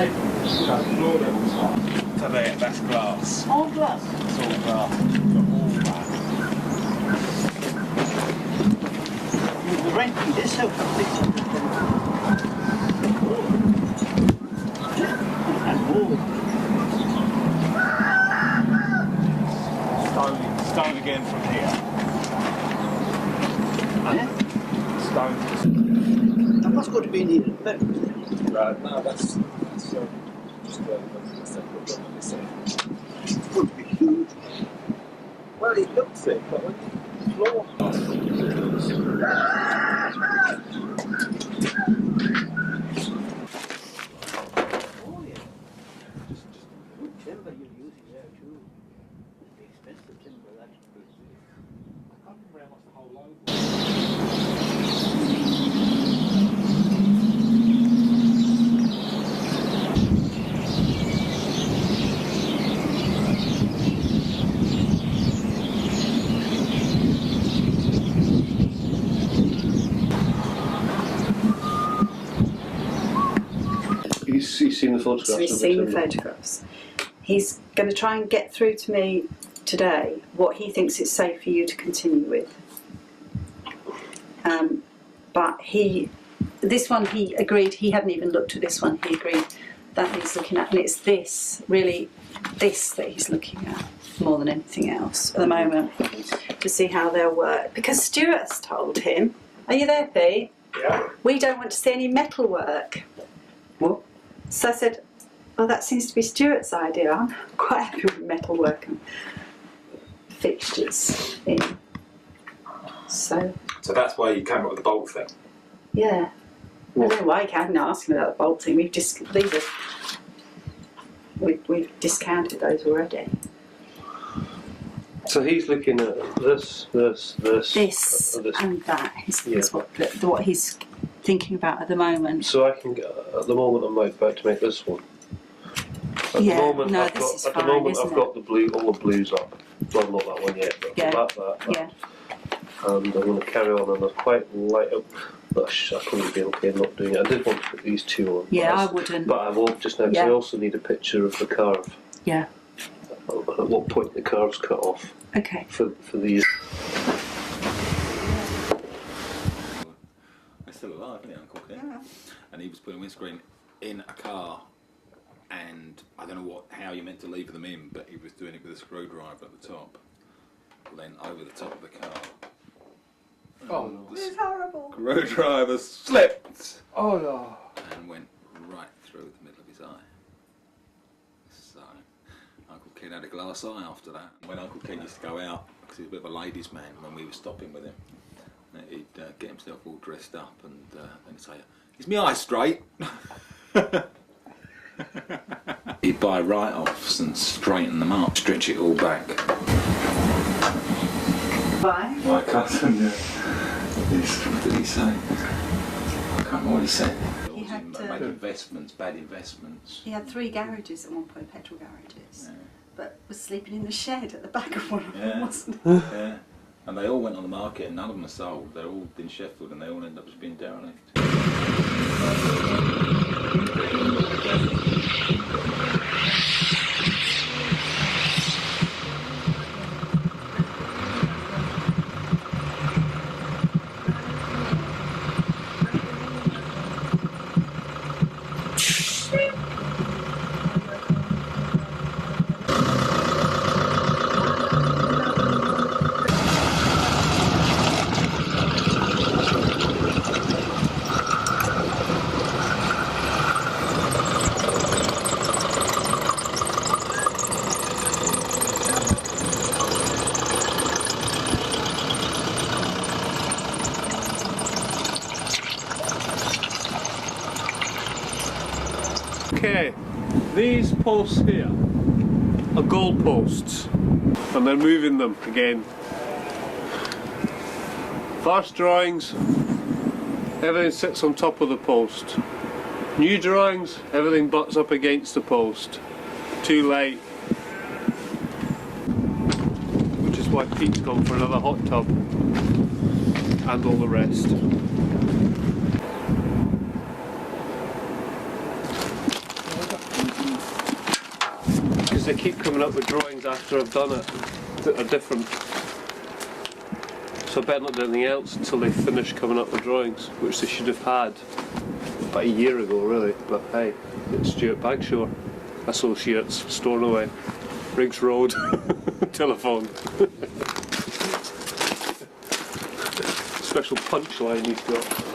So there, that's glass. All glass. It's all glass. Got all that. You're renting this out for 600. And more. Stone again from here. Yeah? Stone. And what's going to be in here? Right, no, that's just It's going to be huge. well, it looks it, but when the floor. Oh yeah. Just good timber you're using there too. The expensive timber that. I can't remember how much the whole load was. He's seen the photographs. So he's seen the photographs. He's going to try and get through to me today what he thinks it's safe for you to continue with. But this one he agreed, he hadn't even looked at this one, he agreed that he's looking at, and it's this that he's looking at more than anything else at the moment, to see how they'll work. Because Stuart's told him, are you there, Pete? Yeah. We don't want to see any metal work. What? So I said, well, that seems to be Stuart's idea. I'm quite happy with metal work and fixtures in. So that's why you came up with the bolt thing. yeah. I don't know why you hadn't asked him about the bolt thing. We've discounted those already. So he's looking at this, and that is what he's thinking about at the moment. So I can, at the moment, I'm about to make this one. At Yeah, the moment, no, I've this got, is at the fine, moment isn't I've got the blue, all the blues up. Well, not that one yet, but Yeah. that. Yeah. And I'm going to carry on, and I quite like it. But I'll probably be okay not doing it. I did want to put these two on. Yeah, I wouldn't. But I won't just now, because I also need a picture of the carve. Yeah. And at what point the carve's cut off. Okay. For these. They're still alive, isn't he, Uncle Ken? Yeah. And he was putting a windscreen in a car, and I don't know how you meant to lever them in, but he was doing it with a screwdriver at the top, then over the top of the car. Oh no. It's horrible. Screwdriver slipped! Oh no. And went right through the middle of his eye. So, Uncle Ken had a glass eye after that. When Uncle Ken used to go out, because he was a bit of a ladies' man, when we were stopping with him, he'd get himself all dressed up and he'd say, "Is my eye straight?" He'd buy write-offs and straighten them up, stretch it all back. Bye. My cousin, yeah. What did he say? I can't remember what he said. He had make investments, bad investments. He had 3 garages at one point, petrol garages, Yeah. but was sleeping in the shed at the back of one of them, wasn't he? Yeah. And they all went on the market and none of them are sold. They're all in Sheffield and they all end up as being derelict. Okay, these posts here are goal posts, and they're moving them again. First drawings, everything sits on top of the post. New drawings, everything butts up against the post. Too late. Which is why Pete's gone for another hot tub and all the rest. Because they keep coming up with drawings after I've done it that are different. So I better not do anything else until they finish coming up with drawings, which they should have had about a year ago, really. But hey, it's Stuart Bagshore Associates, Stornoway, Riggs Road, telephone. Special punchline he's got.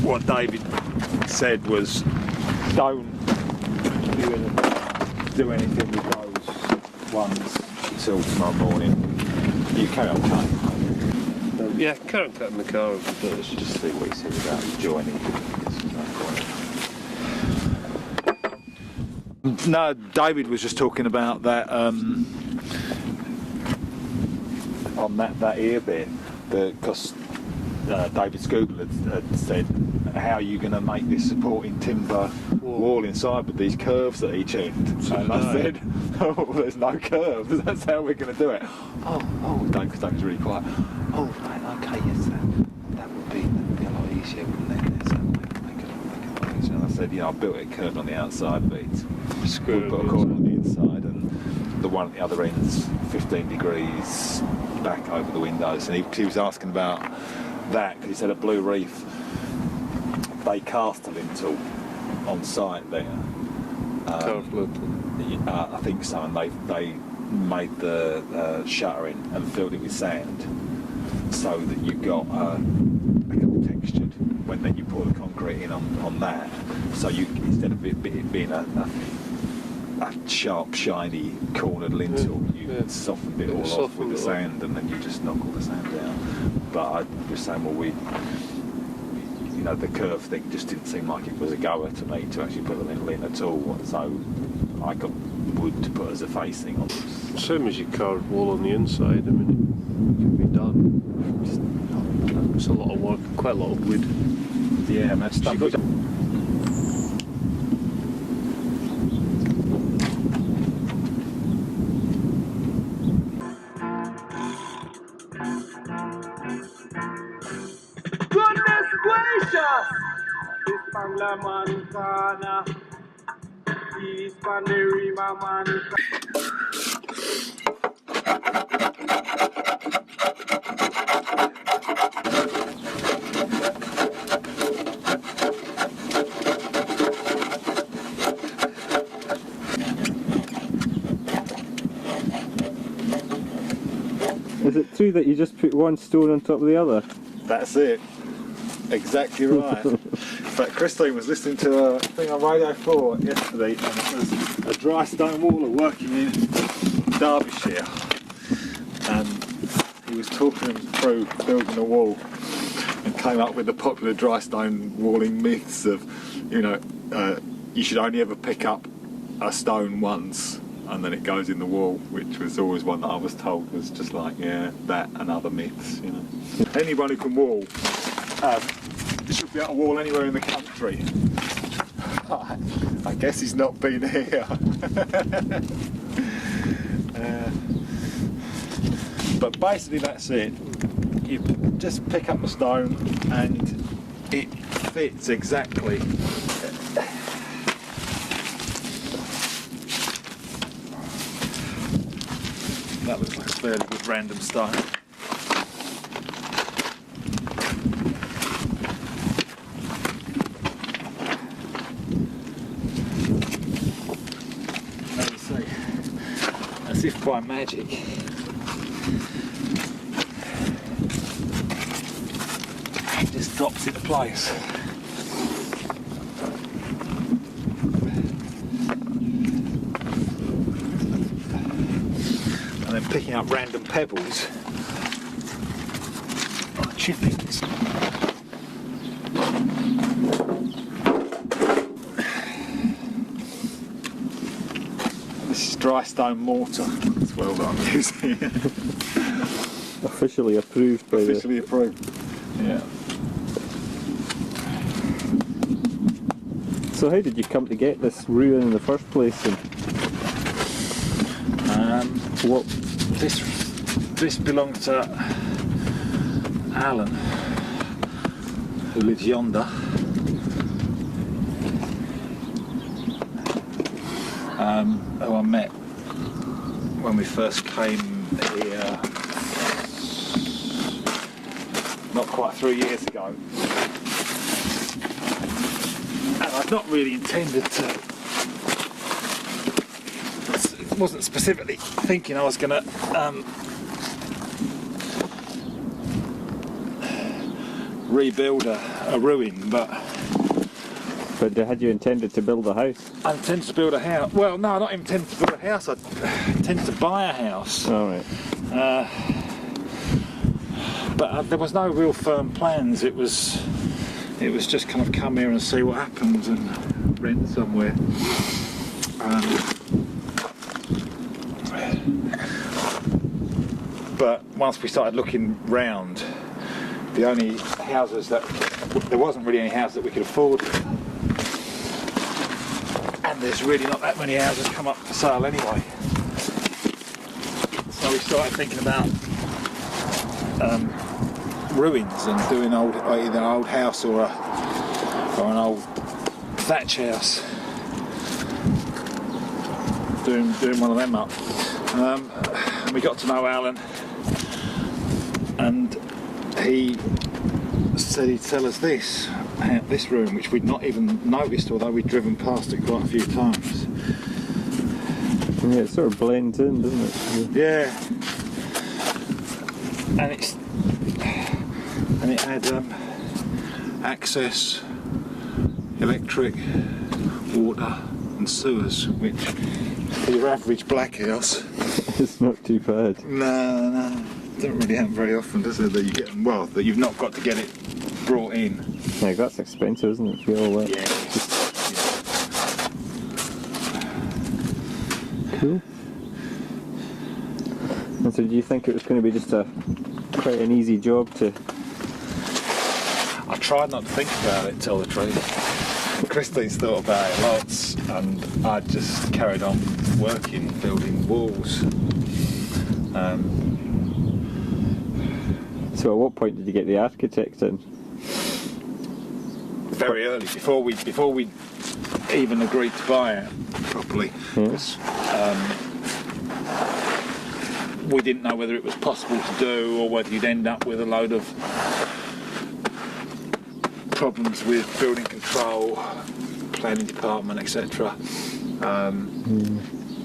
What David said was, don't do anything with those ones until tomorrow morning. You carry on cutting. Yeah, carry on cutting the car. Let's just see what he said about joining. No, David was just talking about that on that ear bit, because David Scooble had said, how are you going to make this supporting timber wall inside with these curves at each end? And I said, oh, there's no curves, that's how we're going to do it. Oh, David's really quiet. Oh, right, okay, yes, that would be a lot easier, wouldn't it? So make it easier. And I said, yeah, I built it curved on the outside, but it's screwed put a corner on the inside, and the one at the other end's 15 degrees back over the windows. And he was asking about that, because he said at Blue Reef they cast a lintel on site there. Carved lintel. I think so, and they made the shuttering and filled it with sand, so that you got like all textured when then you pour the concrete in on that. So you, instead of it being a sharp, shiny, cornered lintel, you softened it all off with the sand, and then you just knock all the sand down. But I was saying, well, you know, the curve thing just didn't seem like it was a goer to me to actually put the lintel in at all. So I got wood to put as a facing on. Same as your carved wall on the inside. I mean, it can be done. It's a lot of work, quite a lot of wood. Yeah, man. Goodness gracious! This Bangla man kana, this Panderima man. Is it true that you just put one stone on top of the other? That's it. Exactly right. In fact, Christine was listening to a thing on Radio 4 yesterday, and it was a dry stone waller working in Derbyshire, and he was talking them through building a wall and came up with the popular dry stone walling myths of, you know, you should only ever pick up a stone once and then it goes in the wall, which was always one that I was told was just like, yeah, that and other myths, you know. Anyone who can wall should be able to wall anywhere in the country. I guess he's not been here. But basically that's it. You just pick up a stone and it fits exactly. That looks like a fairly good random stone. As I say, as if by magic, it just drops into place. Picking up random pebbles, chippings. This is dry stone mortar as well that I'm using. Officially approved by Officially approved. Yeah. So how did you come to get this ruin in the first place? And what? This belongs to Alan, who lives yonder. Who I met when we first came here, not quite 3 years ago. And I'd not really intended to, wasn't specifically thinking I was going to rebuild a ruin, but had you intended to build a house? I intended to build a house. Well, no, I not intended to build a house. I intended to buy a house. All right. But there was no real firm plans. It was just kind of come here and see what happens and rent somewhere. But once we started looking round, the only houses there wasn't really any house that we could afford. And there's really not that many houses come up for sale anyway. So we started thinking about ruins and doing either an old house or an old thatch house. Doing one of them up. And we got to know Alan, and he said he'd sell us this room, which we'd not even noticed, although we'd driven past it quite a few times. Yeah, it sort of blends in, doesn't it? Yeah. And it had access, electric, water and sewers, which for your average black house, It's not too bad. no, don't really happen very often, does it? That you get, well, that you've not got to get it brought in. Yeah, that's expensive, isn't it? For all that. Yeah. Cool. And so, do you think it was going to be just quite an easy job to? I tried not to think about it, to tell the truth. Christine's thought about it lots, and I just carried on working, building walls. So, at what point did you get the architect in? Very early, before we even agreed to buy it properly. Yeah. 'Cause, we didn't know whether it was possible to do, or whether you'd end up with a load of problems with building control, planning department, etc.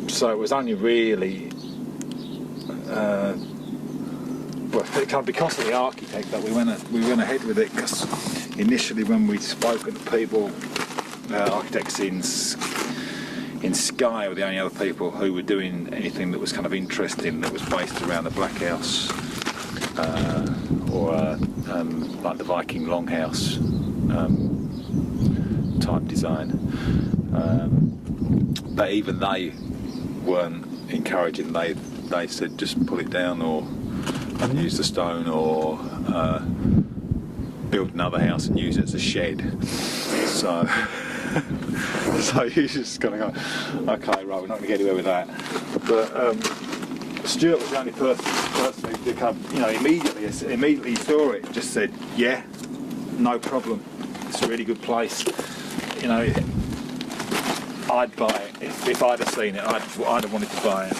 So it was only really because of the architect that we went ahead with it, because initially when we'd spoken to people, architects in Skye were the only other people who were doing anything that was kind of interesting, that was based around the Black House or like the Viking Longhouse type design. But even they weren't encouraging. They said just pull it down, or use the stone, or build another house and use it as a shed. So you just kind of go, okay, right, we're not going to get anywhere with that. But Stuart was the only person who kind of, immediately saw it and just said, yeah, no problem. It's a really good place. I'd buy it if I'd have seen it. I'd have wanted to buy it.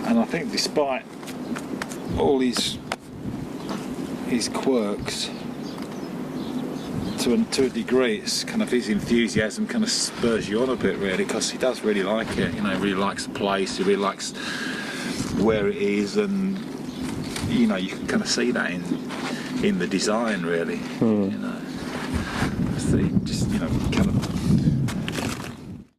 And I think, despite all his quirks, to a degree, it's kind of his enthusiasm kind of spurs you on a bit, really, because he does really like it. He really likes the place. He really likes where it is, and you can kind of see that in the design, really. So he just kind of